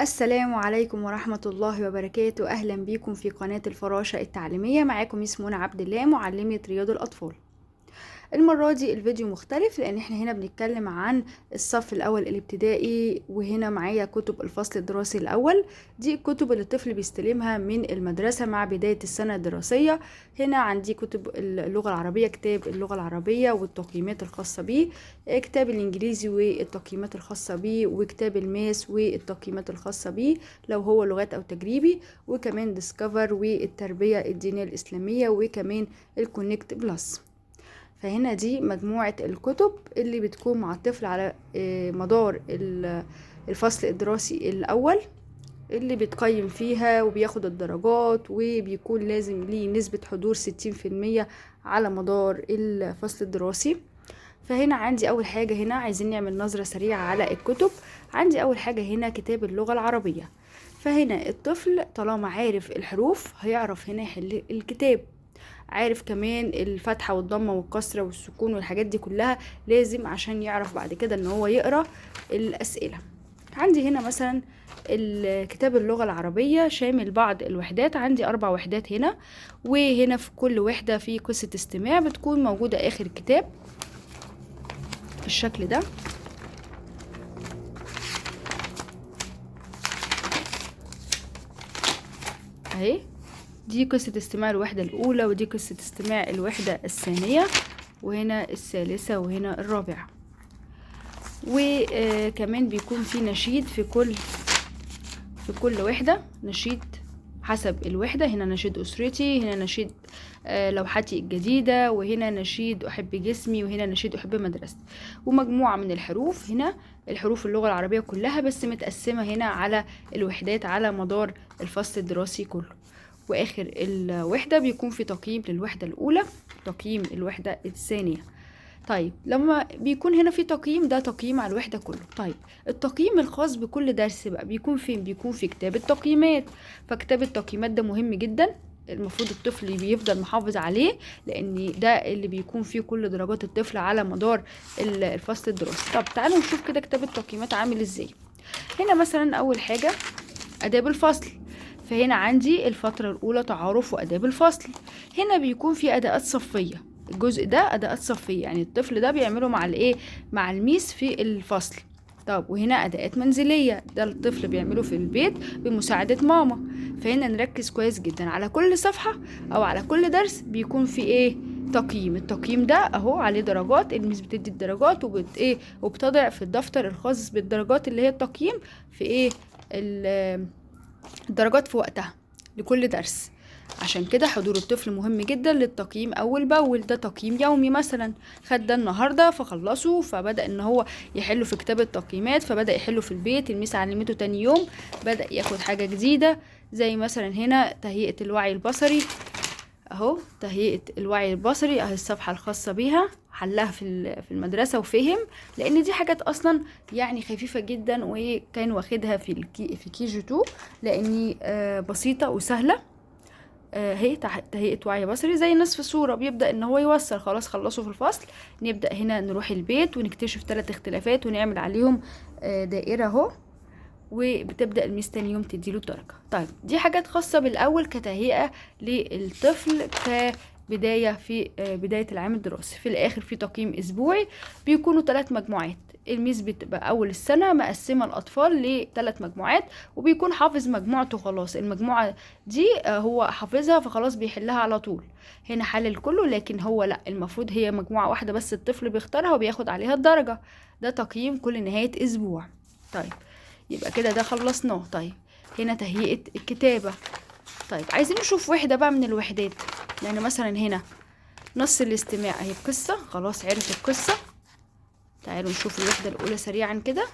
السلام عليكم ورحمة الله وبركاته. أهلا بكم في قناة الفراشة التعليمية. معاكم ميس منى عبد الله، معلمة رياض الأطفال. المرة دي الفيديو مختلف لأن احنا هنا بنتكلم عن الصف الأول الابتدائي، وهنا معايا كتب الفصل الدراسي الأول. دي الكتب اللي الطفل بيستلمها من المدرسة مع بداية السنة الدراسية. هنا عندي كتب اللغة العربية، كتاب اللغة العربية والتقييمات الخاصة بيه، كتاب الإنجليزي والتقييمات الخاصة بيه، وكتاب الماس والتقييمات الخاصة بيه لو هو لغات أو تجريبي، وكمان ديسكفر والتربية الدينية الإسلامية، وكمان الكونكت بلس. فهنا دي مجموعة الكتب اللي بتكون مع الطفل على مدار الفصل الدراسي الأول، اللي بتقيم فيها وبياخد الدرجات، وبيكون لازم ليه نسبة حضور 60% على مدار الفصل الدراسي. فهنا عندي أول حاجة، هنا عايزين نعمل نظرة سريعة على الكتب. عندي أول حاجة هنا كتاب اللغة العربية. فهنا الطفل طالما عارف الحروف هيعرف هنا يحل الكتاب، عارف كمان الفتحة والضمة والكسرة والسكون والحاجات دي كلها لازم عشان يعرف بعد كده ان هو يقرأ الأسئلة. عندي هنا مثلا الكتاب اللغة العربية شامل بعض الوحدات، عندي 4 وحدات هنا، وهنا في كل وحدة في قصة استماع بتكون موجودة آخر الكتاب بالشكل ده اهي. دي قصة استماع الوحدة الأولى، ودي قصة استماع الوحدة الثانية، وهنا الثالثة، وهنا الرابعة. وكمان بيكون في نشيد في كل وحدة، نشيد حسب الوحدة. هنا نشيد أسرتي، هنا نشيد لوحتي الجديدة، وهنا نشيد أحب جسمي، وهنا نشيد أحب مدرستي. ومجموعة من الحروف، هنا الحروف اللغة العربية كلها بس متقسمة هنا على الوحدات على مدار الفصل الدراسي كله. واخر الوحدة بيكون في تقييم للوحدة الأولى، تقييم الوحدة الثانية. طيب لما بيكون هنا في تقييم، ده تقييم على الوحدة كله. طيب التقييم الخاص بكل درس بقى بيكون فين؟ بيكون في كتاب التقييمات. فكتاب التقييمات ده مهم جدا، المفروض الطفل بيفضل محافظ عليه، لان ده اللي بيكون فيه كل درجات الطفل على مدار الفصل الدراسي. طب تعالوا نشوف كده كتاب التقييمات عامل ازاي. هنا مثلا اول حاجة آداب الفصل. فهنا عندي الفترة الأولى تعارف وآداب الفصل. هنا بيكون في أداءات صفية، الجزء ده أداءات صفية، يعني الطفل ده بيعمله مع الإيه؟ مع الميس في الفصل. طب وهنا أداءات منزلية، ده الطفل بيعمله في البيت بمساعدة ماما. فهنا نركز كويس جدا على كل صفحة أو على كل درس بيكون في إيه؟ تقييم. التقييم ده اهو عليه درجات، الميس بتدي الدرجات وبتضع في الدفتر الخاص بالدرجات اللي هي التقييم في ايه؟ الدرجات في وقتها لكل درس. عشان كده حضور الطفل مهم جدا للتقييم اول باول. ده تقييم يومي، مثلا خد ده النهارده فخلصه، فبدا ان هو يحله في كتاب التقييمات، فبدا يحله في البيت، الميس علمته تاني يوم بدا ياخد حاجه جديده، زي مثلا هنا تهيئه الوعي البصري اهو. تهيئة الوعي البصري اهي الصفحة الخاصة بيها، حلها في المدرسة وفهم، لان دي حاجات اصلا يعني خفيفة جدا، وكان واخدها في كي جي 2 لاني بسيطة وسهلة. هي تهيئة وعي بصري زي نصف الصورة، بيبدأ ان هو يوصل خلاص خلصوا في الفصل، نبدأ هنا نروح البيت ونكتشف 3 اختلافات ونعمل عليهم دائرة اهو، وبتبدأ الميس تاني يوم تديله الدرجة. طيب دي حاجات خاصة بالأول كتهيئة للطفل كبداية في بداية العام الدراسي. في الآخر في تقييم أسبوعي، بيكونوا 3 مجموعات. الميس بتبقى أول السنة مقسمة الأطفال ل3 مجموعات، وبيكون حافظ مجموعته خلاص. المجموعة دي هو حافظها فخلاص بيحلها على طول. هنا حلل كله، لكن هو لأ، المفروض هي مجموعة واحدة بس الطفل بيختارها وبياخد عليها الدرجة. ده تقييم كل نهاية أسبوع. طيب يبقى كده ده خلصناه. طيب هنا تهيئة الكتابة. طيب عايزين نشوف وحدة بقى من الوحدات، يعني مثلا هنا نص الاستماع اهي القصة، خلاص عرف القصة. تعالوا نشوف الوحدة الأولى سريعا كده.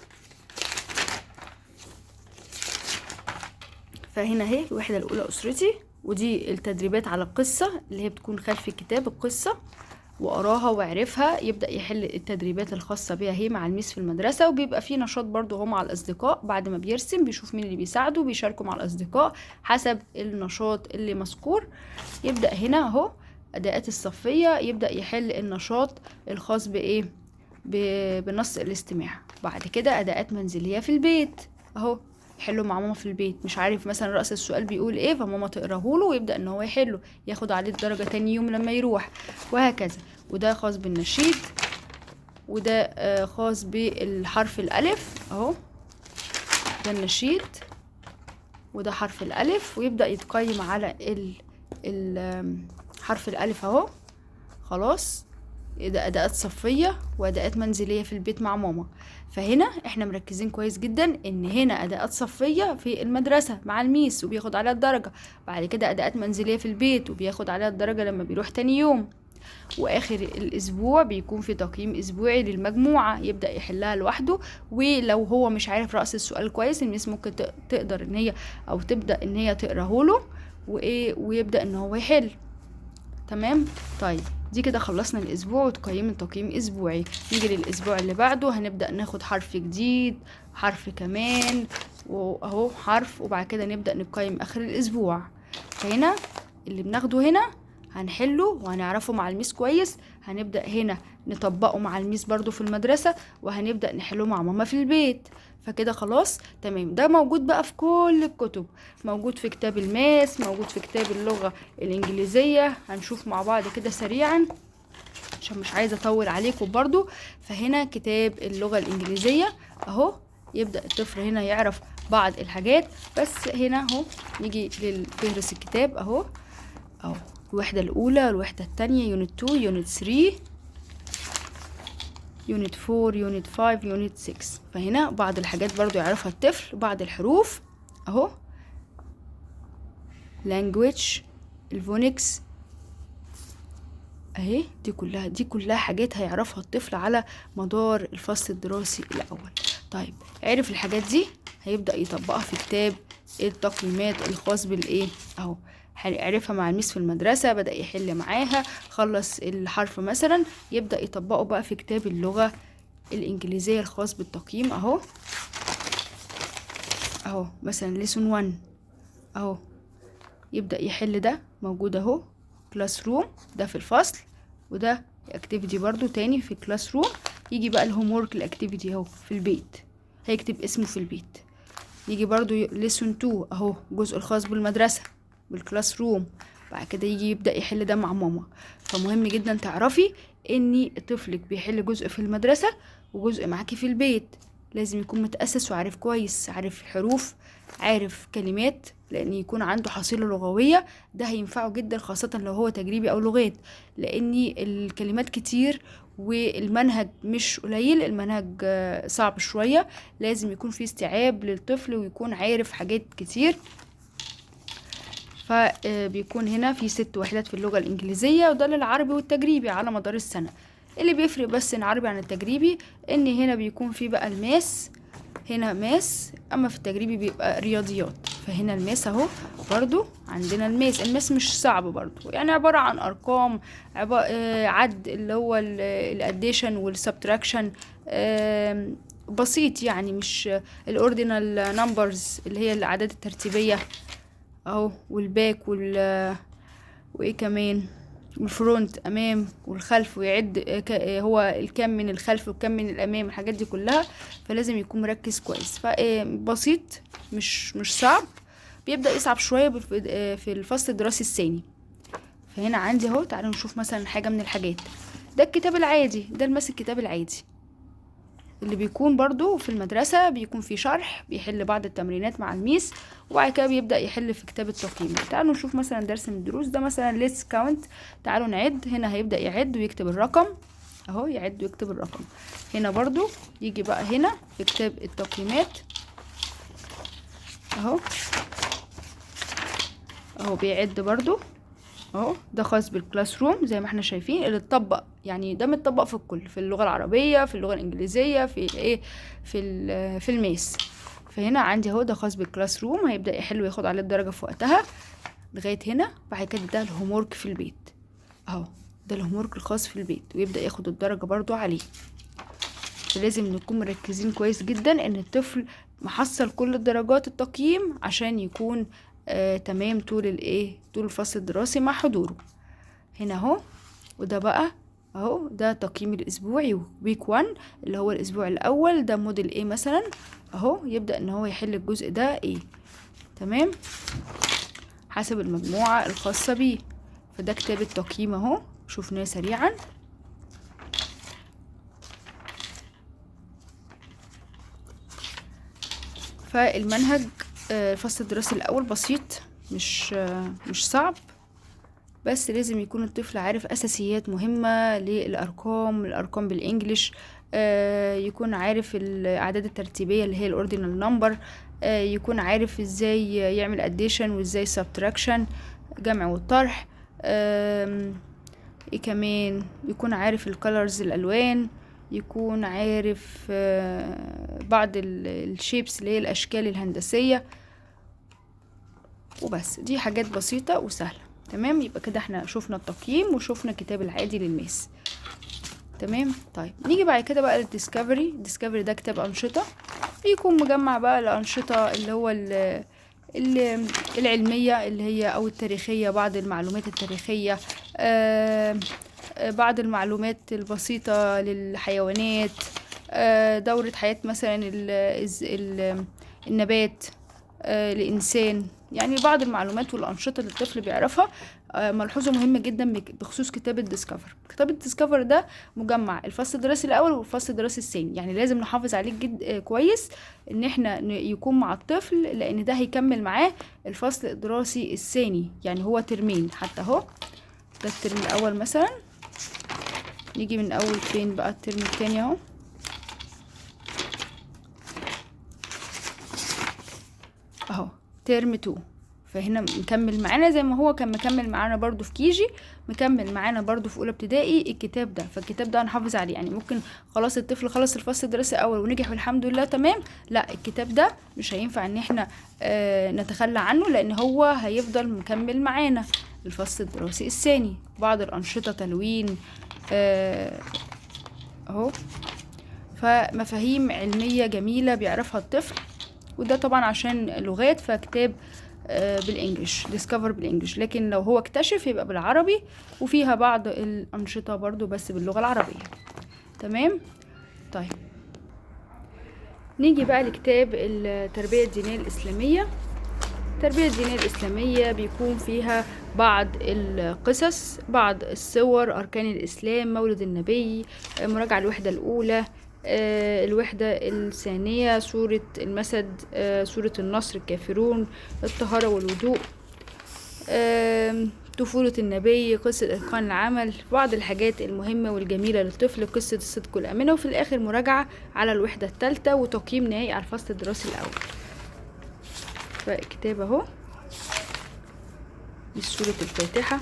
فهنا اهي الوحدة الأولى أسرتي، ودي التدريبات على القصة اللي هي بتكون خلف الكتاب القصة، وقراها وعرفها يبدأ يحل التدريبات الخاصة بيها هي مع الميس في المدرسة. وبيبقى فيه نشاط برضو هو مع الأصدقاء، بعد ما بيرسم بيشوف مين اللي بيساعده، بيشاركوا مع الأصدقاء حسب النشاط اللي مذكور. يبدأ هنا اهو أداءات الصفية، يبدأ يحل النشاط الخاص بنص الاستماع. بعد كده أداءات منزلية في البيت اهو، يحله مع ماما في البيت، مش عارف مثلا رأس السؤال بيقول ايه فماما تقراه له ويبدأ ان هو يحله، ياخد عليه الدرجة تاني يوم لما يروح، وهكذا. وده خاص بالنشيد، وده خاص بالحرف الألف اهو، ده النشيد وده حرف الألف، ويبدأ يتقيم على حرف الألف اهو. خلاص، ده أداءات صفية وأداءات منزلية في البيت مع ماما. فهنا احنا مركزين كويس جدا ان هنا أداءات صفية في المدرسة مع الميس وبياخد عليها الدرجة، بعد كده أداءات منزلية في البيت وبياخد عليها الدرجة لما بيروح تاني يوم، واخر الاسبوع بيكون في تقييم اسبوعي للمجموعة يبدأ يحلها لوحده. ولو هو مش عارف رأس السؤال كويس الميس ممكن تقدر ان هي او تبدأ ان هي تقراه له ويبدأ ان هو يحل. تمام. طيب دي كده خلصنا الاسبوع وتقييم تقييم اسبوعي. نيجي للاسبوع اللي بعده، هنبدأ ناخد حرف جديد، حرف كمان، واهو حرف، وبعد كده نبدأ نقيم اخر الاسبوع. فهنا اللي بناخده هنا هنحله وهنعرفه مع الميس كويس، هنبدأ هنا نطبقه مع الميس برضو في المدرسة، وهنبدأ نحله مع ماما في البيت. فكده خلاص تمام. ده موجود بقى في كل الكتب، موجود في كتاب الماس، موجود في كتاب اللغة الإنجليزية. هنشوف مع بعض كده سريعا عشان مش عايزة أطول عليكم برضو. فهنا كتاب اللغة الإنجليزية أهو، يبدأ الطفل هنا يعرف بعض الحاجات. بس هنا أهو نيجي لفهرس الكتاب أهو الوحدة الأولى، الوحدة التانية، يونت 2، يونت 3، يونت 4، يونت 5، يونت 6. فهنا بعض الحاجات برضو يعرفها الطفل، بعض الحروف اهو، language، الفونكس اهي، دي كلها حاجات هيعرفها الطفل على مدار الفصل الدراسي الأول. طيب عرف الحاجات دي هيبدأ يطبقها في كتاب التقييمات الخاص بالايه اهو، عرفها مع الميس في المدرسة، بدأ يحل معاها، خلص الحرف مثلا، يبدأ يطبقه بقى في كتاب اللغة الإنجليزية الخاص بالتقييم اهو مثلا lesson 1 اهو، يبدأ يحل. ده موجود اهو كلاس روم، ده في الفصل، وده اكتيفيتي برضو تاني في كلاس روم. يجي بقى الهوم وورك الاكتيفيتي اهو في البيت، هيكتب اسمه في البيت. يجي برضو lesson 2 اهو، الجزء الخاص بالمدرسة بالكلاس روم، بعد كده يجي يبدأ يحل ده مع ماما. فمهم جدا تعرفي ان طفلك بيحل جزء في المدرسة وجزء معاكي في البيت، لازم يكون متأسس وعارف كويس، عارف حروف، عارف كلمات، لان يكون عنده حصيلة لغوية. ده هينفعه جدا خاصة لو هو تجريبي او لغات، لان الكلمات كتير والمنهج مش قليل، المنهج صعب شوية، لازم يكون في استيعاب للطفل ويكون عارف حاجات كتير. فبيكون هنا في 6 وحدات في اللغة الإنجليزية، وده للعربي والتجريبي على مدار السنة. اللي بيفرق بس العربي عن التجريبي ان هنا بيكون في بقى الماس، هنا ماس، اما في التجريبي بيبقى رياضيات. فهنا الماس اهو، برضو عندنا الماس مش صعب برضو، يعني عبارة عن ارقام، عد اللي هو الاديشن والسبتراكشن، بسيط يعني، مش الاوردينال نمبرز اللي هي الاعداد الترتيبية اهو، والباك وايه كمان، والفرونت امام والخلف، ويعد هو الكم من الخلف والكم من الامام، الحاجات دي كلها. فلازم يكون مركز كويس. فبسيط مش صعب، بيبدأ يصعب شوية في الفصل الدراسي الثاني. فهنا عندي اهو، تعالوا نشوف مثلا حاجة من الحاجات. ده الكتاب العادي، ده الماس الكتاب العادي اللي بيكون برضو في المدرسة، بيكون فيه شرح، بيحل بعض التمرينات مع الميس، وبعد كده بيبدأ يحل في كتاب التقييم. تعالوا نشوف مثلا درس من الدروس ده، مثلا let's count، تعالوا نعد. هنا هيبدأ يعد ويكتب الرقم اهو، يعد ويكتب الرقم. هنا برضو يجي بقى هنا في كتاب التقييمات اهو بيعد برضو اهو، ده خاص بالكلاس روم زي ما احنا شايفين، اللي اتطبق يعني ده متطبق في الكل، في اللغة العربية، في اللغة الإنجليزية، في ايه، في الماس. فهنا عندي اهو ده خاص بالكلاس روم، هيبدأ يحل وياخد عليه الدرجة في وقتها لغاية هنا. بعد كده ده الهوم وورك في البيت اهو، ده الهوم وورك الخاص في البيت، ويبدأ ياخد الدرجة برضو عليه. فلازم نكون مركزين كويس جدا ان الطفل محصل كل الدرجات التقييم عشان يكون تمام طول الفصل الدراسي مع حضوره. هنا اهو، وده بقى اهو ده تقييم الاسبوعي ويك 1 اللي هو الاسبوع الاول، ده موديل ايه مثلا اهو، يبدأ ان هو يحل الجزء ده ايه. تمام، حسب المجموعة الخاصة بيه. فده كتاب التقييم اهو، شفناه سريعا. فالمنهج الفصل الدراسي الاول بسيط، مش صعب، بس لازم يكون الطفل عارف اساسيات مهمة الارقام بالانجليش، يكون عارف الاعداد الترتيبية اللي هي الاوردينال نمبر، يكون عارف ازاي يعمل اديشن وازاي سبتراكشن جمع والطرح، ايه كمان، يكون عارف الكالرز الالوان، يكون عارف بعض الشيبس اللي هي الاشكال الهندسية. وبس، دي حاجات بسيطة وسهلة. تمام، يبقى كده احنا شفنا التقييم وشفنا الكتاب العادي للماس. تمام، طيب نيجي بعد كده بقى للديسكفري ده كتاب أنشطة، بيكون مجمع بقى الأنشطة اللي هو العلمية اللي هي أو التاريخية، بعض المعلومات التاريخية، بعض المعلومات البسيطة للحيوانات، دورة حياة مثلا النبات، الإنسان، يعني بعض المعلومات والأنشطة اللي الطفل بيعرفها. ملحوظة مهمة جدا بخصوص كتاب الديسكفر ده مجمع الفصل الدراسي الأول والفصل الدراسي الثاني، يعني لازم نحافظ عليه كويس إن احنا يكون مع الطفل، لأن ده هيكمل معاه الفصل الدراسي الثاني، يعني هو ترمين حتى اهو، ده الترم الأول مثلا. نيجي من أول فين بقى الترم الثاني اهو، اهو ترم 2. فهنا مكمل معانا زي ما هو كان مكمل معانا برضو في كيجي، مكمل معانا برضو في اولى ابتدائي الكتاب ده. فالكتاب ده هنحافظ عليه، يعني ممكن خلاص الطفل خلص الفصل الدراسي الاول ونجح والحمد لله تمام، لا الكتاب ده مش هينفع ان احنا نتخلى عنه، لان هو هيفضل مكمل معانا الفصل الدراسي الثاني. بعض الانشطة تلوين اهو، فمفاهيم علمية جميلة بيعرفها الطفل. وده طبعا عشان لغات، فكتاب بالانجلش، ديسكفر بالانجلش، لكن لو هو اكتشف يبقى بالعربي، وفيها بعض الانشطة برضو بس باللغة العربية. تمام، طيب نيجي بقى لكتاب التربية الدينية الإسلامية. التربية الدينية الإسلامية بيكون فيها بعض القصص، بعض الصور، أركان الإسلام، مولد النبي، مراجعة الوحدة الأولى، الوحدة الثانية، سورة المسد، سورة النصر، الكافرون، الطهارة والوضوء، طفولة النبي، قصة إتقان العمل، بعض الحاجات المهمة والجميلة للطفل، قصة الصدق والأمانة، وفي الآخر مراجعة على الوحدة الثالثة وتقييم نهائي على الفصل الدراسي الأول. فالكتاب اهو، دي سورة الفاتحة.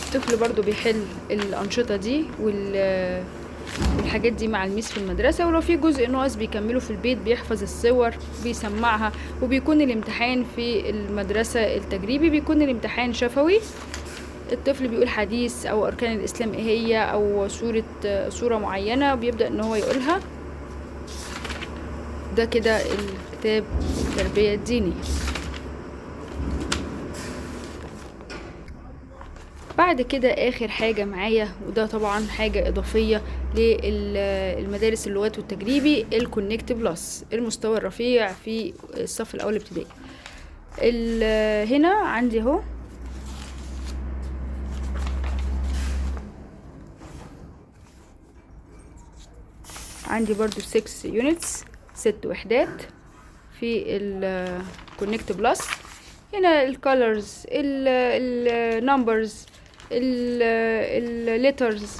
الطفل برضو بيحل الأنشطة دي والحاجات دي مع الميس في المدرسة، ولو في جزء ناقص بيكمله في البيت، بيحفظ الصور بيسمعها. وبيكون الامتحان في المدرسة التجريبي بيكون الامتحان شفوي، الطفل بيقول حديث أو أركان الإسلام ايه هي، أو صورة معينة بيبدأ ان هو يقولها. ده كده الكتاب التربية الدينية. بعد كده اخر حاجة معايا، وده طبعا حاجة اضافية للمدارس اللغات والتجريبي، الكونكت بلس، المستوى الرفيع في الصف الاول ابتدائي. هنا عندي اهو عندي برضو 6 يونتس، 6 وحدات في الكونكت بلس. هنا الكالرز، النمبرز، الليترز.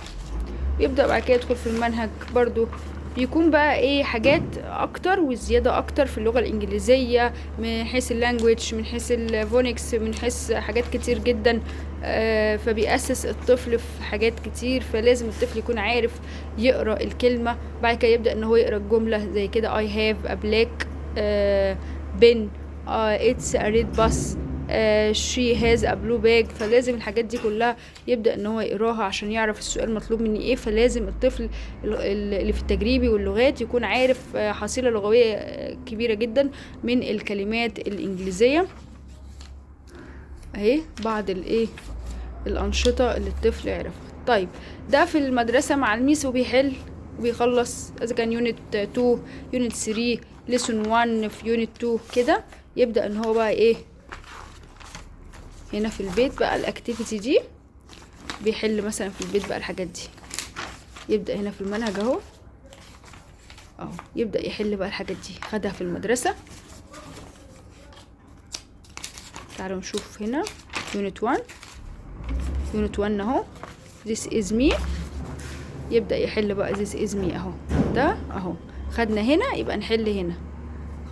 بيبدأ بعد كده يدخل في المنهج برضو، بيكون بقى ايه حاجات اكتر وزيادة اكتر في اللغة الانجليزية، من حيث اللانجويج، من حيث الفونكس، من حيث حاجات كتير جدا. فبيأسس الطفل في حاجات كتير، فلازم الطفل يكون عارف يقرأ الكلمة. بعد كده يبدأ ان هو يقرأ الجملة زي كده I have a black pen, it's a red bus, she has a blue bag. فلازم الحاجات دي كلها يبدأ ان هو يقراها عشان يعرف السؤال مطلوب مني ايه. فلازم الطفل اللي في التجريبي واللغات يكون عارف حصيلة لغوية كبيرة جدا من الكلمات الانجليزية. اهي بعض الانشطة اللي الطفل يعرفها. طيب ده في المدرسة مع الميس وبيحل وبيخلص اذا كان يونت 2 يونت 3 ليسون 1 في يونت 2 كده. يبدأ ان هو بقى ايه هنا في البيت بقى الاكتيفيتي دي بيحل مثلا في البيت بقى الحاجات دي. يبدأ هنا في المنهج اهو يبدأ يحل بقى الحاجات دي خدها في المدرسة. تعالوا نشوف هنا يونت 1 اهو this is me. يبدأ يحل بقى this is me اهو. ده اهو خدنا هنا يبقى نحل هنا.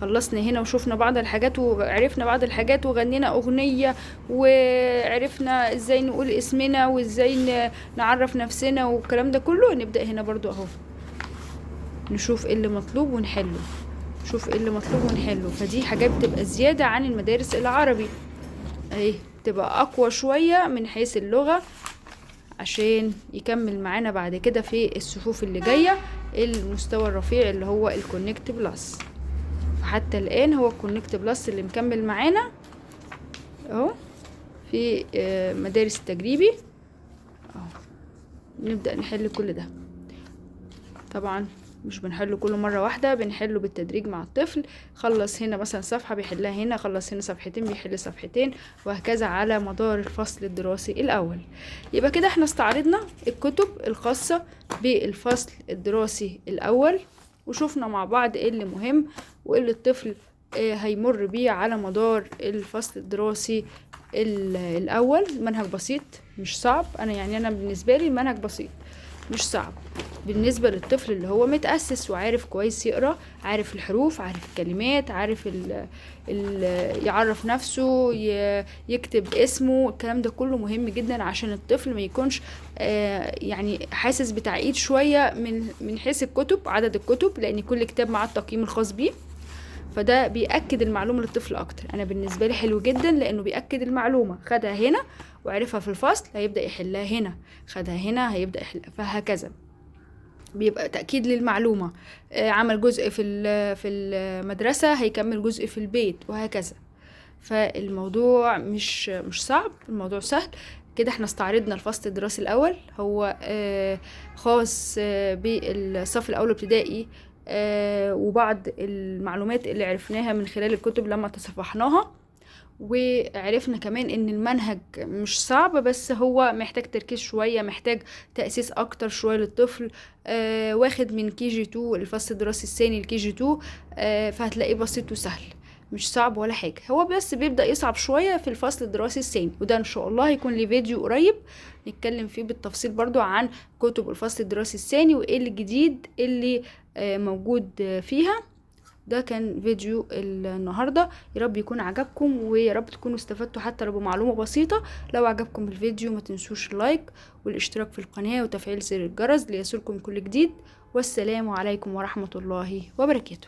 خلصنا هنا وشوفنا بعض الحاجات وعرفنا بعض الحاجات وغنينا اغنية وعرفنا ازاي نقول اسمنا وازاي نعرف نفسنا والكلام ده كله. نبدأ هنا برضو اهو نشوف ايه اللي مطلوب ونحله. فدي حاجات بتبقى زيادة عن المدارس العربي اهي، تبقى اقوى شوية من حيث اللغة عشان يكمل معانا بعد كده في الصفوف اللي جاية المستوى الرفيع اللي هو الكونكت بلس. فحتى الان هو الكونكت بلس اللي مكمل معانا اهو في مدارس التجريبي اهو. نبدأ نحل كل ده. طبعا مش بنحله كله مرة واحدة، بنحله بالتدريج مع الطفل. خلص هنا مثلا صفحة بيحلها هنا، خلص هنا صفحتين بيحل صفحتين، وهكذا على مدار الفصل الدراسي الأول. يبقى كده احنا استعرضنا الكتب الخاصة بالفصل الدراسي الأول وشوفنا مع بعض ايه اللي مهم وايه اللي الطفل هيمر بيه على مدار الفصل الدراسي الأول. منهج بسيط مش صعب. أنا بالنسبة لي المنهج بسيط مش صعب بالنسبة للطفل اللي هو متأسس وعارف كويس يقرأ، عارف الحروف، عارف الكلمات، عارف يعرف نفسه، يكتب اسمه. الكلام ده كله مهم جدا عشان الطفل ما يكونش يعني حاسس بتعقيد شوية من حيث الكتب، عدد الكتب، لأن كل كتاب مع التقييم الخاص بيه. فده بيأكد المعلومة للطفل أكتر. أنا بالنسبة لي حلو جدا لأنه بيأكد المعلومة. خدها هنا وعرفها في الفصل هيبدأ يحلها هنا، خدها هنا هيبدأ يحلها، فهكذا بيبقى تأكيد للمعلومة. عمل جزء في المدرسة هيكمل جزء في البيت وهكذا. فالموضوع مش صعب، الموضوع سهل كده. احنا استعرضنا الفصل الدراسي الأول، هو خاص بالصف الأول ابتدائي وبعض المعلومات اللي عرفناها من خلال الكتب لما تصفحناها. وعرفنا كمان ان المنهج مش صعب، بس هو محتاج تركيز شوية، محتاج تأسيس اكتر شوية للطفل. واخد من KG2 الفصل الدراسي الثاني لKG2 فهتلاقيه بسيط وسهل مش صعب ولا حاجة. هو بس بيبدأ يصعب شوية في الفصل الدراسي الثاني، وده ان شاء الله هيكون لي فيديو قريب نتكلم فيه بالتفصيل برضو عن كتب الفصل الدراسي الثاني وايه الجديد اللي موجود فيها. ده كان فيديو النهاردة، يا رب يكون عجبكم ويا رب تكونوا استفدتوا حتى لو بمعلومة بسيطة. لو عجبكم الفيديو ما تنسوش اللايك والاشتراك في القناة وتفعيل زر الجرس ليصلكم كل جديد. والسلام عليكم ورحمة الله وبركاته.